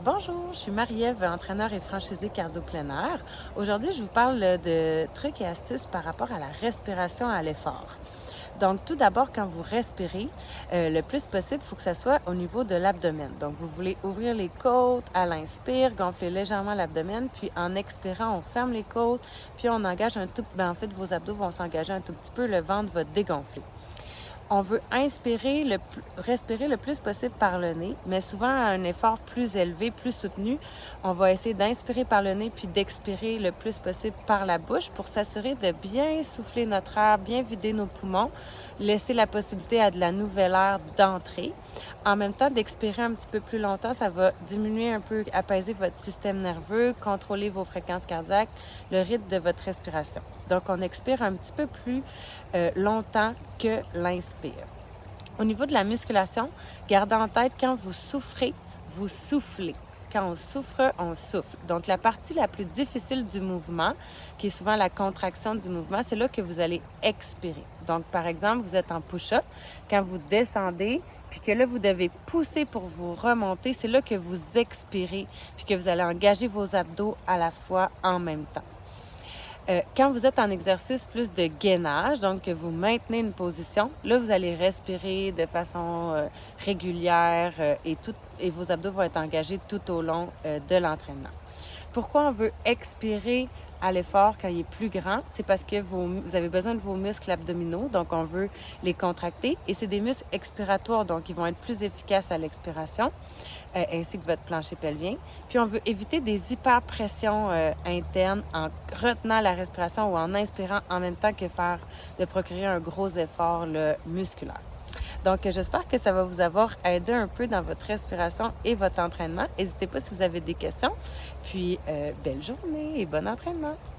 Bonjour, je suis Marie-Ève, entraîneur et franchisée cardio plein air. Aujourd'hui, je vous parle de trucs et astuces par rapport à la respiration à l'effort. Donc, tout d'abord, quand vous respirez, le plus possible, il faut que ça soit au niveau de l'abdomen. Donc, vous voulez ouvrir les côtes à l'inspire, gonfler légèrement l'abdomen, puis en expirant, on ferme les côtes, puis on engage un tout, en fait, vos abdos vont s'engager un tout petit peu, le ventre va dégonfler. On veut respirer le plus possible par le nez, mais souvent à un effort plus élevé, plus soutenu, on va essayer d'inspirer par le nez puis d'expirer le plus possible par la bouche pour s'assurer de bien souffler notre air, bien vider nos poumons, laisser la possibilité à de la nouvelle air d'entrer. En même temps, d'expirer un petit peu plus longtemps, ça va diminuer un peu, apaiser votre système nerveux, contrôler vos fréquences cardiaques, le rythme de votre respiration. Donc, on expire un petit peu plus longtemps que l'inspire. Au niveau de la musculation, gardez en tête quand vous souffrez, vous soufflez. Quand on souffre, on souffle. Donc, la partie la plus difficile du mouvement, qui est souvent la contraction du mouvement, c'est là que vous allez expirer. Donc, par exemple, vous êtes en push-up, quand vous descendez, puis que là, vous devez pousser pour vous remonter, c'est là que vous expirez, puis que vous allez engager vos abdos à la fois en même temps. Quand vous êtes en exercice plus de gainage, donc que vous maintenez une position, là, vous allez respirer de façon régulière et vos abdos vont être engagés tout au long de l'entraînement. Pourquoi on veut expirer à l'effort quand il est plus grand? C'est parce que vous avez besoin de vos muscles abdominaux, donc on veut les contracter. Et c'est des muscles expiratoires, donc ils vont être plus efficaces à l'expiration, ainsi que votre plancher pelvien. Puis on veut éviter des hyperpressions internes en retenant la respiration ou en inspirant en même temps que de procurer un gros effort musculaire. Donc, j'espère que ça va vous avoir aidé un peu dans votre respiration et votre entraînement. N'hésitez pas si vous avez des questions. Puis, belle journée et bon entraînement!